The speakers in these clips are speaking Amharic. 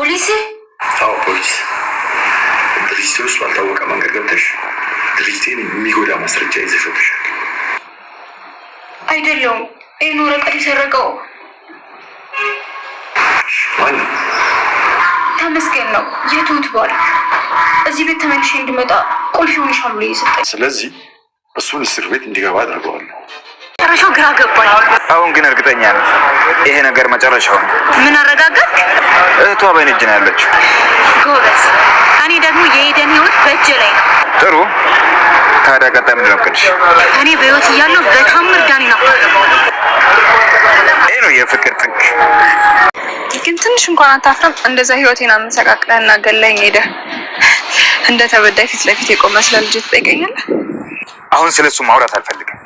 ፖሊስ? አዎ ፖሊስ። ድርጅቴ ውስጥ ባልታወቀ መንገድ ገብተሽ ድርጅቴን የሚጎዳ ማስረጃ ይዘሽ ወጥተሻል። አይደለም፣ ይህን ወረቀት የሰረቀው ማነው? ተመስገን ነው፣ የትሁት ባል። እዚህ ቤት ተመልሼ እንድመጣ ቁልፍ ይሆንሻል ብሎ እየሰጠኝ። ስለዚህ እሱን እስር ቤት እንዲገባ አድርገዋለሁ። መጨረሻው ግራ ገባኝ። አሁን ግን እርግጠኛ ነኝ ይሄ ነገር መጨረሻው ነው። ምን አረጋጋት? እህቷ በእኔ እጅ ነው ያለችው። ጎበዝ። እኔ ደግሞ የኤደን ህይወት በእጄ ላይ ነው። ጥሩ። ታዲያ ቀጣይ ምንድን ነው እቅድሽ? እኔ በህይወት እያለሁ በታምር ዳኒን አፈቅረዋለሁ። ይሄ ነው የፍቅር ጥግ። ግን ትንሽ እንኳን አታፍርም? እንደዛ ህይወቴን አመሰቃቅለህ እና ገለኝ ሄደህ እንደ ተበዳይ ፊት ለፊት የቆመ ስለ ልጅ ትጠይቀኛለህ? አሁን ስለሱ ማውራት አልፈልግም።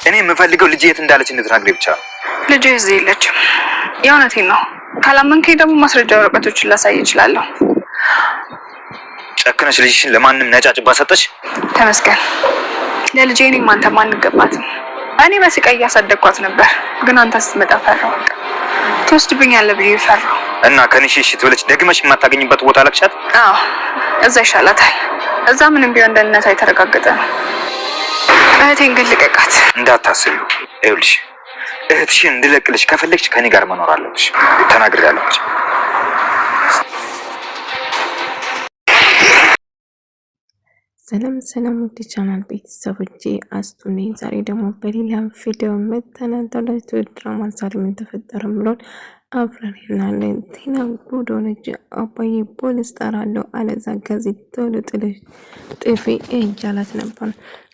እኔ የምፈልገው ልጅ የት እንዳለች እንድትነግረኝ ብቻ ነው። ልጅ እዚህ የለችም። የእውነቴን ነው። ካላመንከኝ ደግሞ ማስረጃ ወረቀቶችን ላሳይ እችላለሁ። ጨክነሽ ልጅሽን ለማንም ነጫጭባ ሰጠሽ? ተመስገን። ለልጄ እኔም አንተም አንገባትም። እኔ በስቃይ እያሳደግኳት ነበር፣ ግን አንተ ስትመጣ ፈራሁ። ትወስድብኛለህ ብዬ ፈራሁ እና ከኔ ሽሽት ብለሽ ደግመሽ የማታገኝበት ቦታ ለቅሻት? አዎ፣ እዛ ይሻላታል። እዛ ምንም ቢሆን ደህንነቷ የተረጋገጠ ነው። እህቴን ግን ልቀቃት። እንዳታስቢ። ይኸውልሽ እህትሽን እንድለቅልሽ ከፈለግሽ ከኔ ጋር መኖር አለብሽ። ተናግሬያለሁ። ሰላም ሰላም፣ ውድ ቻናል ቤተሰቦቼ አስቱ ነኝ። ዛሬ ደግሞ በሌላ ቪዲዮ መጥተናል። ድራማ ዛሬ ምን ተፈጠረ ብሎን አብረን እናያለን። ቲና ጉድ ሆነች። አባዬ ፖሊስ ጠራለሁ አለዛ ከዚህ ቶሎ ጥፊ እያላት ነበር።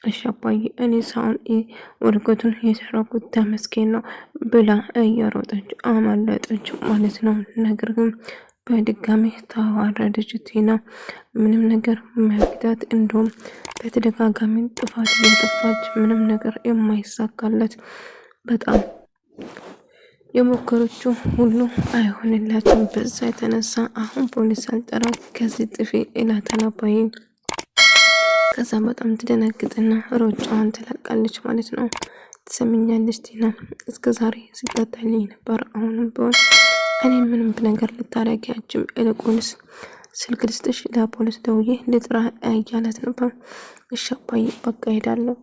እሺ አባዬ፣ እኔ ሳሁን ወረቀቱን የሰረኩት ተመስገን ነው ብላ እየሮጠች አመለጠች ማለት ነው። ነገር ግን በድጋሚ ተዋረደች። ቲና ምንም ነገር መግዳት እንደውም በተደጋጋሚ ጥፋት እያጠፋች ምንም ነገር የማይሳካለት በጣም የሞከረችው ሁሉ አይሆንላትም። በዛ የተነሳ አሁን ፖሊስ አልጠራ ከዚህ ጥፊ እላታል አባዬ። ከዛ በጣም ትደነግጥና ሮጫዋን ትለቃለች ማለት ነው። ትሰምኛለች ቲና፣ እስከ ዛሬ ሲጣጣልኝ ነበር። አሁንም ቢሆን እኔ ምንም ነገር ልታረጊያችም፣ ይልቁንስ ስልክ ልስጥሽ ለፖሊስ ደውዬ ልጥራ እያለት ነበር። እሺ አባዬ በቃ ሄዳለሁ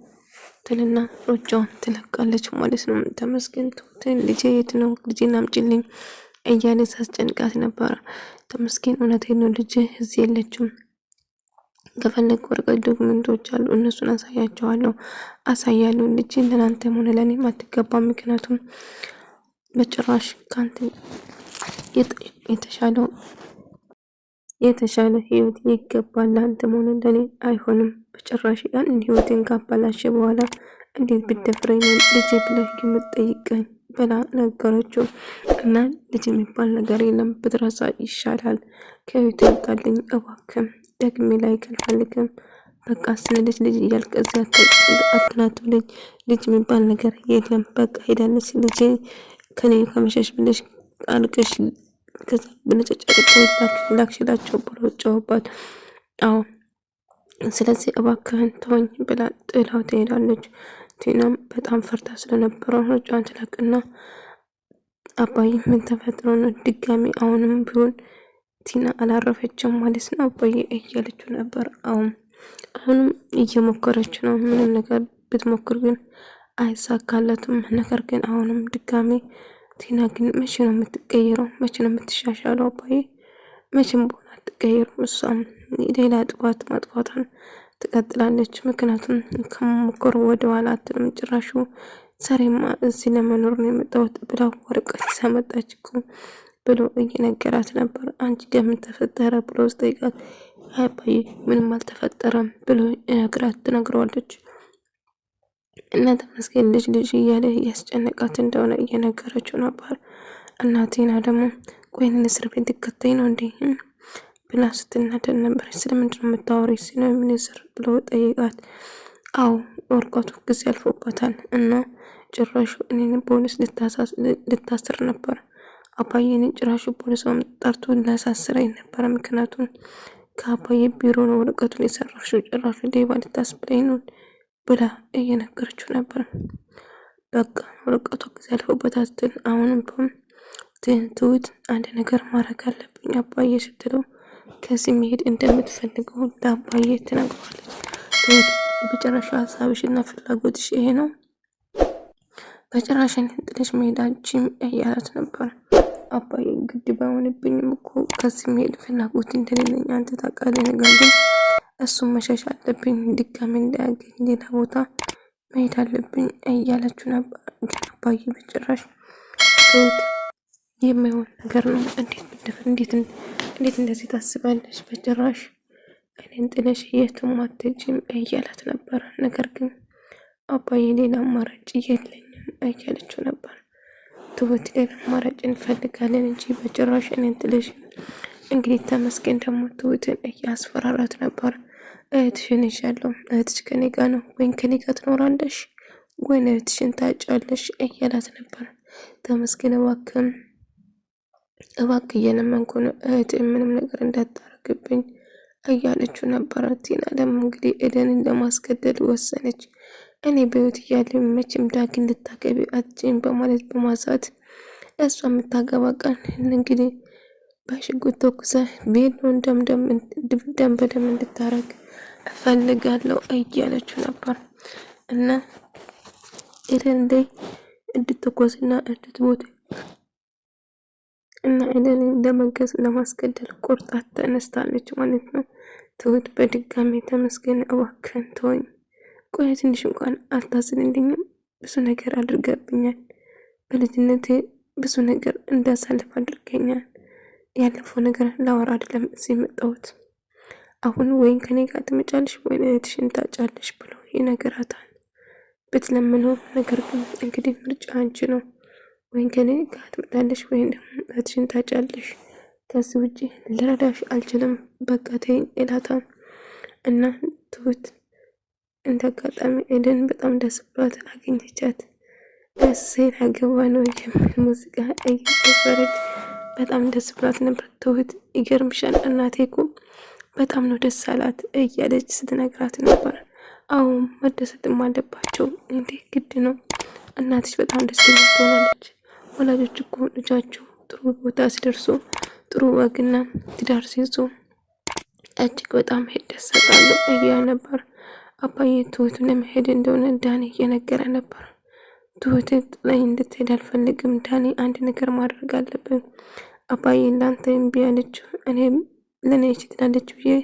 ትልና ሮጫዋን ትለቃለች ማለት ነው። ተመስገን ትሁትን ልጄ የት ነው? ልጄን አምጪልኝ እያለ ሳስጨንቃት ነበረ። ተመስገን እውነቴን ነው ልጄ እዚህ የለችም። ከፈለግ ወረቀት ዶክመንቶች አሉ፣ እነሱን አሳያለሁ። ልጄ ለናንተም ሆነ ለእኔም አትገባም። ምክንያቱም በጭራሽ ካንተ የተሻለ ህይወት ይገባል። ለአንተም ሆነ ለእኔ አይሆንም በጭራሽ። ያን ህይወቴን ካበላሸ በኋላ እንዴት ብትደፍረኝ ነው ልጄ ብለህ የምትጠይቀኝ ብላ ነገረችው። እና ልጅ የሚባል ነገር የለም፣ ብትረሳ ይሻላል። ከቤት ይወጣልኝ እባክህ፣ ደግሜ ላይ አልፈልግም። በቃ ስንልጅ ልጅ እያልክ እዚያ አትላትብልኝ። ልጅ የሚባል ነገር የለም። በቃ ሄዳለች ልጄ ከኔ ከመሸሽ ብለሽ አልቀሽ ከዛ በነጨጫጭ ላክሽላቸው ብሎ ጨውባት። አዎ ስለዚህ እባክህን ተወኝ ብላ ጥላው ትሄዳለች። ቲናም በጣም ፈርታ ስለነበረው ሮጫን ትለቅና አባዬ ምን ተፈጥሮ ነው ድጋሚ? አሁንም ቢሆን ቲና አላረፈችም ማለት ነው አባዬ እያለችው ነበር። አሁንም እየሞከረች ነው። ምንም ነገር ብትሞክር ግን አይሳካለትም። ነገር ግን አሁንም ድጋሚ ቲና ግን መቼ ነው የምትቀይረው? መቼ ነው የምትሻሻለው? አባዬ መቼም በሆነ አትቀይርም። እሷም ሌላ ጥፋት ማጥፋቷን ትቀጥላለች። ምክንያቱም ከሞከሩ ወደ ኋላ አትልም። ጭራሹ ዛሬማ እዚህ ለመኖር ነው የመጣሁት ብላ ወረቀት ይዛመጣች እኮ ብሎ እየነገራት ነበር። አንቺ ገምን ተፈጠረ ብሎ ስጠይቃት አባዬ ምንም አልተፈጠረም ብሎ ትነግረዋለች። እና ተመስገን ልጅ እያለ እያስጨነቃት እንደሆነ እየነገረችው ነበር። እናቴና ደግሞ ቆይን እስር ቤት ትከተኝ ነው እንዴ ብላ ስትናደድ ነበር። ስለምንድነው የምታወሪ ሲለው ምን እስር ብሎ ጠይቃት። አዎ ወረቀቱ ጊዜ አልፎበታል እና ጭራሹ እኔን ፖሊስ ልታስር ነበር አባዬን። ጭራሹ ፖሊስ ጠርቶ ላሳስረኝ ነበር። ምክንያቱም ከአባዬ ቢሮ ነው ወረቀቱን የሰራሽው። ጭራሹ ሌባ ልታስብለኝ ነው ብላ እየነገረችው ነበር። በቃ ወረቀቱ ጊዜ አልፎበታል ስትል አሁንም ቢሆን ትሁት አንድ ነገር ማድረግ አለብኝ አባዬ ስትለው ከዚህ መሄድ እንደምትፈልገው ለአባዬ ትነግረዋለች። ትሁት በጨረሻ ሀሳብሽና ፍላጎትሽ ይሄ ነው? በጭራሽ እኔን ጥለሽ መሄዳችም እያላት ነበር። አባዬ ግድ ባይሆንብኝም እኮ ከዚህ መሄድ ፍላጎት እንደሌለኝ አንተ ታውቃለህ። ነገር ግን እሱም መሸሽ አለብኝ፣ ድጋሚ እንዳያገኝ ሌላ ቦታ መሄድ አለብኝ እያለችው ነበር። ግን አባዬ በጭራሽ ትሁት የማይሆን ነገር ነው፣ እንዴት እንደዚህ ታስባለች? በጭራሽ እኔን ጥለሽ የትም አትሄጂም እያላት ነበር። ነገር ግን አባዬ ሌላ አማራጭ የለኝም እያለችው ነበር። ትሁት ሌላ አማራጭ እንፈልጋለን እንጂ በጭራሽ እኔን ጥለሽ። እንግዲህ ተመስገን ደግሞ ትሁትን እያስፈራራት ነበር። እህትሽን ይሻለው፣ እህትሽ ከኔ ጋ ነው ወይም ከኔ ጋ ትኖራለሽ ወይን እህትሽን ታጫለሽ እያላት ነበር። ተመስገን እባክህ እየለመንኩ ነው እህት ምንም ነገር እንዳታረግብኝ እያለችው ነበረ። ቲና ደግሞ እንግዲህ ኤደንን ለማስገደድ ወሰነች። እኔ በህይወት እያለሁ መቼም ዳግን ልታገቢ አትችይም በማለት በማሳት እሷ የምታገባ ቀን እንግዲህ በሽጉጥ ተኩሰ ቤሎን ደም በደም እንድታረግ እፈልጋለሁ እያለችው ነበር። እና ኤደን ላይ እንድትኮስና እንድትሞት እና ኤደንን ለመገዝ ለማስገደል ቆርጣ ተነስታለች ማለት ነው። ትሁት በድጋሚ ተመስገን እባክህን ተወኝ፣ ቆይ ትንሽ እንኳን አልታዝንልኝም? ብዙ ነገር አድርገብኛል፣ በልጅነቴ ብዙ ነገር እንዳሳልፍ አድርገኛል። ያለፈው ነገር ላወራ አይደለም እዚህ የመጣሁት። አሁን ወይን ከኔ ጋር ትመጫለሽ ወይን እህትሽን ታጫለሽ ብሎ ይነግራታል። ብትለምነው ነገር ግን እንግዲህ ምርጫ አንቺ ነው፣ ወይን ከኔ ጋር ትመጣለሽ ወይን እህትሽን ታጫለሽ፣ ከዚህ ውጪ ልረዳሽ አልችልም፣ በቃ ተይኝ ይላታል። እና ትሁት እንደ አጋጣሚ ኤደን በጣም ደስ ብሏት አገኘቻት። እሰይ አገባ ነው የሚል ሙዚቃ እየጨፈረች በጣም ደስ ብሏት ነበር። ትሁት ይገርምሻል እናቴ እኮ በጣም ነው ደስ አላት እያለች ስትነግራት ነበር። አሁን መደሰትም አለባቸው እንዴ ግድ ነው፣ እናትሽ በጣም ደስተኛ ትሆናለች። ወላጆች እኮ ልጃቸው ጥሩ ቦታ ሲደርሱ ጥሩ ወግና ትዳር ሲይዙ እጅግ በጣም ይደሰታሉ እያለ ነበር። አባዬ ትሁት ለመሄድ እንደሆነ ዳኒ እየነገረ ነበር። ትሁት ጥላኝ እንድትሄድ አልፈልግም ዳኒ፣ አንድ ነገር ማድረግ አለብን። አባዬ እንዳንተ እምቢ አለችው፣ እኔም ለኔ ትላለች ብዬ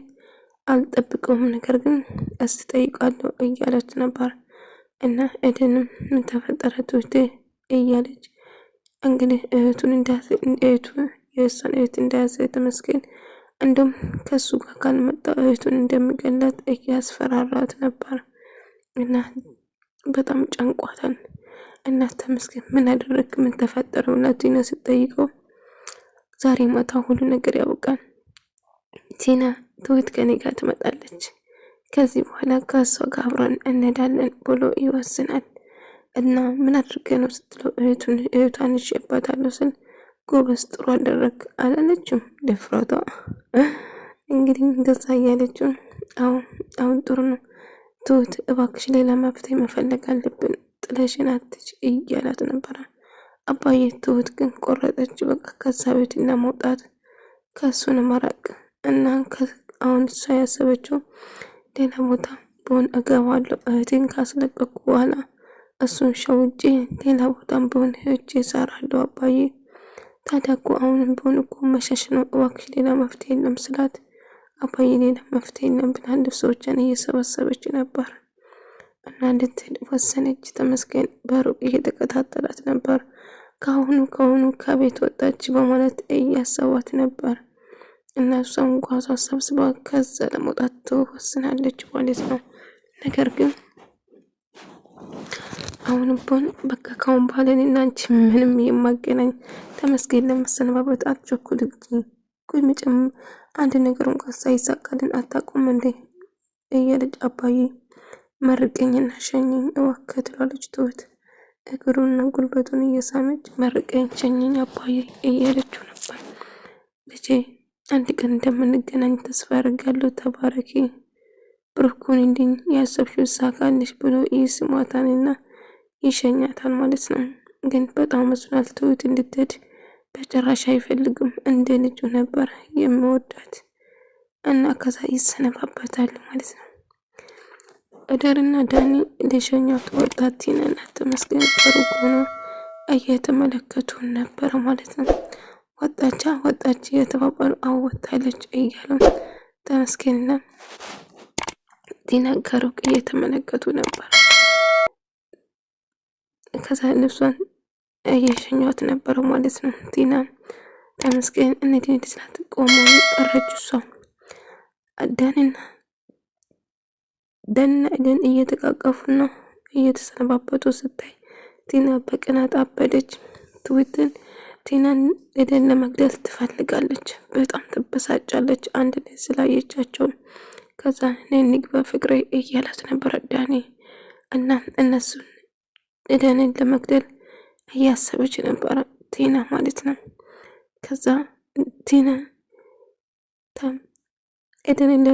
አልጠብቀውም፣ ነገር ግን አስጠይቃለሁ እያለች ነበር። እና ኤደንም ምን ተፈጠረ ትሁት እያለች እንግዲህ የእሷን እህት እንዳያዘ ተመስገን እንደውም ከሱ ጋር ካልመጣ እህቱን እንደሚገላት እያስፈራራት ነበር። እና በጣም ጨንቋታል። እና ተመስገን ምን አደረግ ምን ተፈጠረ ብላ ቲና ስትጠይቀው ዛሬ ማታ ሁሉ ነገር ያውቃል፣ ቲና ትሁት ከኔ ጋር ትመጣለች፣ ከዚህ በኋላ ከሷ ጋር አብረን እንሄዳለን ብሎ ይወስናል። እና ምን አድርገ ነው ስትለው እህቷን ይሸባታለሁ ስል ጎበዝ ጥሩ አደረግ አላለችም። ደፍረቷ እንግዲህ እንደዛ እያለችው አሁን ጥሩ ነው ትሁት እባክሽ ሌላ መፍትሄ መፈለግ አለብን፣ ጥለሽን አትች እያላት ነበረ። አባዬ ትሁት ግን ቆረጠች። በቃ ከዛ ቤት ለመውጣት ከሱን መራቅ እና አሁን እሷ ያሰበችው ሌላ ቦታ በሆን እገባለሁ እህቴን ካስለቀቁ በኋላ እሱን ሸውጄ ሌላ ቦታም በሆን ሄጄ እሰራለሁ አባዬ። ታዲያ እኮ አሁንም ቢሆን እኮ መሸሽ ነው፣ እባክሽ ሌላ መፍትሄ የለም ስላት አባዬ ሌላ መፍትሄ የለም ብላ ልብሶቿን እየሰበሰበች ነበር። እና እንድትሄድ ወሰነች። ተመስገን በሩቅ እየተከታተላት ነበር። ከአሁኑ ከቤት ወጣች በማለት እያሰባት ነበር። እና እሷም ጓዟ ሰብስባ ከዛ ለመውጣት ትወስናለች ማለት ነው። ነገር ግን አሁን ቢሆን በቃ ካሁን በኋላ እኔና አንቺ ምንም የማገናኝ ተመስገን ለመሰነባበት አትቸኩልኝ፣ ቆይ መቼም አንድ ነገር እንኳን ሳይሳካልን አታውቁም እንዴ እያለች አባዬ መርቀኝና ሸኘኝ እባክህ ትላለች ትሁት እግሩንና ጉልበቱን እየሳመች መርቀኝ ሸኘኝ አባዬ እያለችው ነበር። ልጄ አንድ ቀን እንደምንገናኝ ተስፋ አድርጋለሁ፣ ተባረኪ፣ ብሩኩን እንዲኝ ያሰብሽው ሳካልሽ ብሎ ይስማታልና ይሸኛታል ማለት ነው። ግን በጣም መስሏል ትሁት እንድትሄድ በጭራሽ አይፈልግም። እንደ ልጁ ነበር የሚወዳት እና ከዛ ይሰነባበታል ማለት ነው። አደርና ዳኒ ለሸኛት ወጣት ቲናና ተመስገን ከሩቅ ሆኖ እየተመለከቱ ነበር ማለት ነው። ወጣች እየተባባሉ አወጣለች እያሉ ተመስገንና ቲና ከሩቅ እየተመለከቱ ነበር። ከዛ ልብሷን እየሸኛት ነበር ማለት ነው። ቲና ተመስገን እንዴት ስላት ቆሞ ቀረች። እሷ ዳንና ኤደን እየተቃቀፉና እየተሰነባበቱ ስታይ ቲና በቅናት አበደች። ትዊትን ቲናን ኤደን ለመግደል ትፈልጋለች። በጣም ትበሳጫለች አንድ ላይ ስላየቻቸው። ከዛ ነይ እንግባ ፍቅሬ እያላት ነበር ዳኒ እና እነሱን ኤደንን ለመግደል እያሰበች ነበር ቲና ማለት ነው። ከዛ ቲና ኤደንን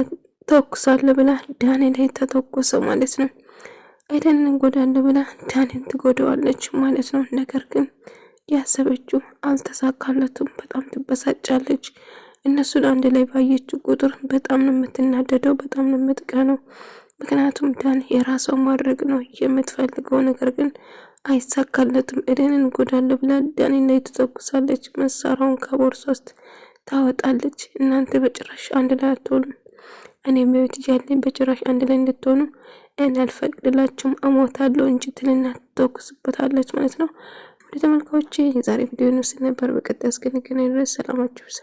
ተኩሳለ ብላ ዳኒ ላይ ተተኮሰ ማለት ነው። ኤደንን እንጎዳለ ብላ ዳኒን ትጎዳዋለች ማለት ነው። ነገር ግን ያሰበችው አልተሳካለትም። በጣም ትበሳጫለች። እነሱን አንድ ላይ ባየችው ቁጥር በጣም ነው የምትናደደው፣ በጣም ነው የምትቀነው። ምክንያቱም ዳኒ የራሷን ማድረግ ነው የምትፈልገው፣ ነገር ግን አይሳካለትም። ኤደንን እንጎዳለ ብላ ዳኒ ላይ ትተኩሳለች። መሳሪያውን ከቦርሳ ውስጥ ታወጣለች። እናንተ በጭራሽ አንድ ላይ አትሆኑም፣ እኔ መብት እያለኝ በጭራሽ አንድ ላይ እንድትሆኑ እኔ አልፈቅድላችሁም፣ እሞታለሁ እንጂ ትልና ትተኩስበታለች ማለት ነው። ወደ ተመልካዮቼ የዛሬ ቪዲዮ ነው ነበር። በቀጣይ እስክንገናኝ ድረስ ሰላማችሁ ይብዛ።